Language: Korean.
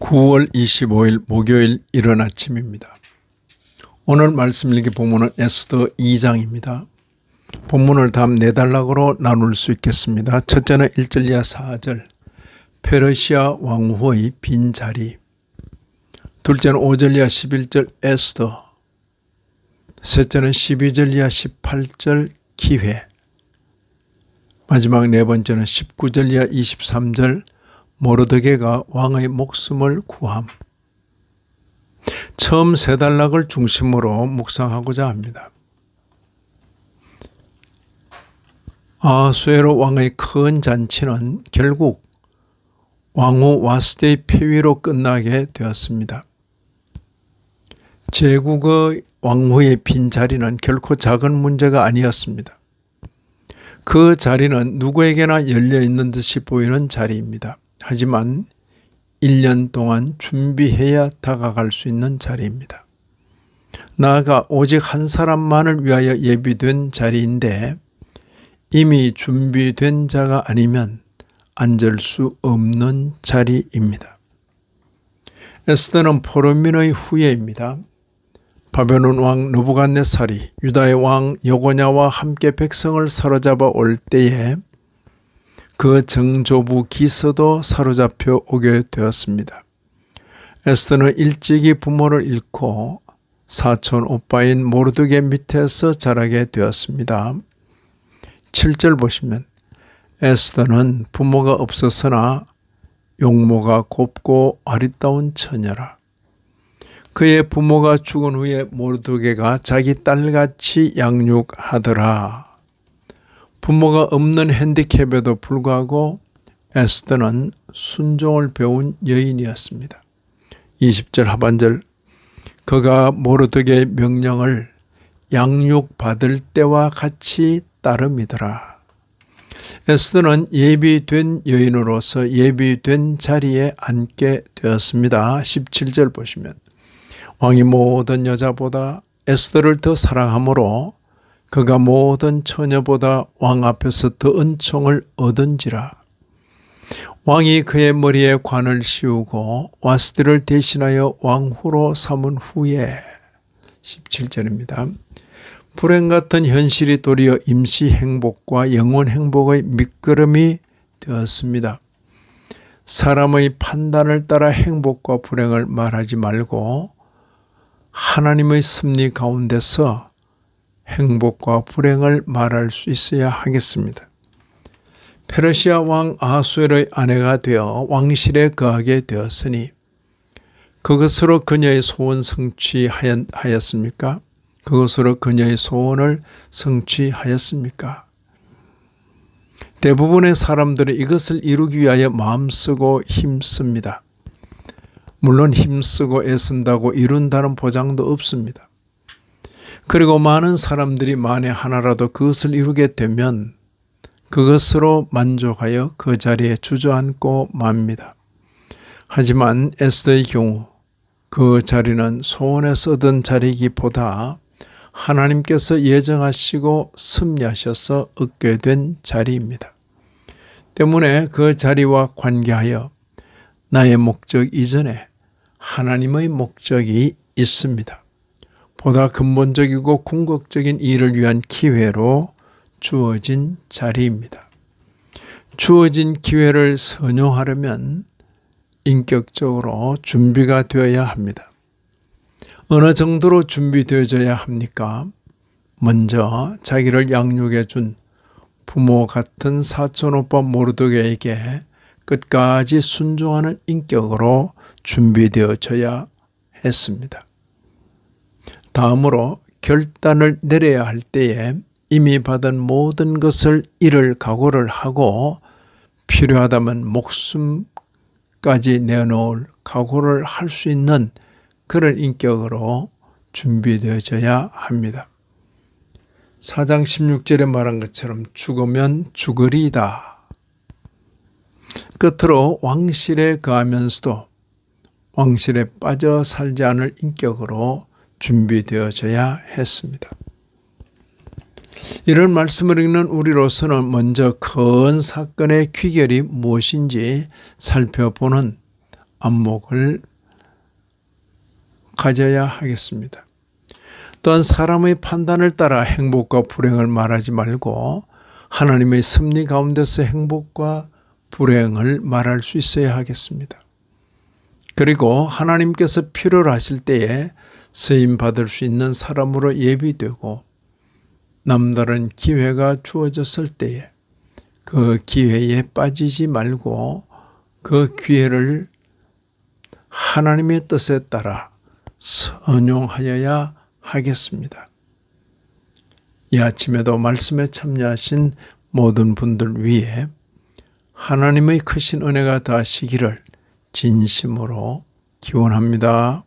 9월 25일 목요일 이른 아침입니다. 오늘 말씀 읽기 본문은 에스더 2장입니다. 본문을 다음 4단락으로 나눌 수 있겠습니다. 첫째는 1절 이하 4절 페르시아 왕후의 빈자리, 둘째는 5절 이하 11절 에스더, 셋째는 12절 이하 18절 기회, 마지막 네 번째는 19절 이하 23절 모르드게가 왕의 목숨을 구함. 처음 3단락을 중심으로 묵상하고자 합니다. 아하수에로 왕의 큰 잔치는 결국 왕후 와스디의 폐위로 끝나게 되었습니다. 제국의 왕후의 빈자리는 결코 작은 문제가 아니었습니다. 그 자리는 누구에게나 열려있는 듯이 보이는 자리입니다. 하지만 1년 동안 준비해야 다가갈 수 있는 자리입니다. 나아가 오직 한 사람만을 위하여 예비된 자리인데 이미 준비된 자가 아니면 앉을 수 없는 자리입니다. 에스더는 포로민의 후예입니다. 바벨론 왕 느부갓네살이 유다의 왕 여고냐와 함께 백성을 사로잡아 올 때에 그 정조부 기서도 사로잡혀 오게 되었습니다. 에스더는 일찍이 부모를 잃고 사촌 오빠인 모르드게 밑에서 자라게 되었습니다. 7절 보시면 에스더는 부모가 없었으나 용모가 곱고 아리따운 처녀라. 그의 부모가 죽은 후에 모르드게가 자기 딸같이 양육하더라. 부모가 없는 핸디캡에도 불구하고 에스더는 순종을 배운 여인이었습니다. 20절 하반절 그가 모르드게의 명령을 양육받을 때와 같이 따름이더라. 에스더는 예비된 여인으로서 예비된 자리에 앉게 되었습니다. 17절 보시면 왕이 모든 여자보다 에스더를 더 사랑하므로 그가 모든 처녀보다 왕 앞에서 더 은총을 얻은지라. 왕이 그의 머리에 관을 씌우고 와스디를 대신하여 왕후로 삼은 후에 17절입니다. 불행 같은 현실이 도리어 임시 행복과 영원 행복의 밑거름이 되었습니다. 사람의 판단을 따라 행복과 불행을 말하지 말고 하나님의 섭리 가운데서 행복과 불행을 말할 수 있어야 하겠습니다. 페르시아 왕 아하수에로의 아내가 되어 왕실에 거하게 되었으니 그것으로 그녀의 소원 성취하였습니까? 그것으로 그녀의 소원을 성취하였습니까? 대부분의 사람들은 이것을 이루기 위하여 마음쓰고 힘씁니다. 물론 힘쓰고 애쓴다고 이룬다는 보장도 없습니다. 그리고 많은 사람들이 만에 하나라도 그것을 이루게 되면 그것으로 만족하여 그 자리에 주저앉고 맙니다. 하지만 에스더의 경우 그 자리는 소원에서 얻은 자리이기보다 하나님께서 예정하시고 섭리하셔서 얻게 된 자리입니다. 때문에 그 자리와 관계하여 나의 목적 이전에 하나님의 목적이 있습니다. 보다 근본적이고 궁극적인 일을 위한 기회로 주어진 자리입니다. 주어진 기회를 선용하려면 인격적으로 준비가 되어야 합니다. 어느 정도로 준비되어져야 합니까? 먼저 자기를 양육해 준 부모 같은 사촌오빠 모르드게에게 끝까지 순종하는 인격으로 준비되어져야 했습니다. 다음으로 결단을 내려야 할 때에 이미 받은 모든 것을 잃을 각오를 하고 필요하다면 목숨까지 내놓을 각오를 할 수 있는 그런 인격으로 준비되어져야 합니다. 4장 16절에 말한 것처럼 죽으면 죽으리이다. 끝으로 왕실에 거하면서도 왕실에 빠져 살지 않을 인격으로 준비되어져야 했습니다. 이런 말씀을 읽는 우리로서는 먼저 큰 사건의 귀결이 무엇인지 살펴보는 안목을 가져야 하겠습니다. 또한 사람의 판단을 따라 행복과 불행을 말하지 말고 하나님의 섭리 가운데서 행복과 불행을 말할 수 있어야 하겠습니다. 그리고 하나님께서 필요로 하실 때에 쓰임 받을 수 있는 사람으로 예비되고 남다른 기회가 주어졌을 때에 그 기회에 빠지지 말고 그 기회를 하나님의 뜻에 따라 선용하여야 하겠습니다. 이 아침에도 말씀에 참여하신 모든 분들 위해 하나님의 크신 은혜가 더하시기를 진심으로 기원합니다.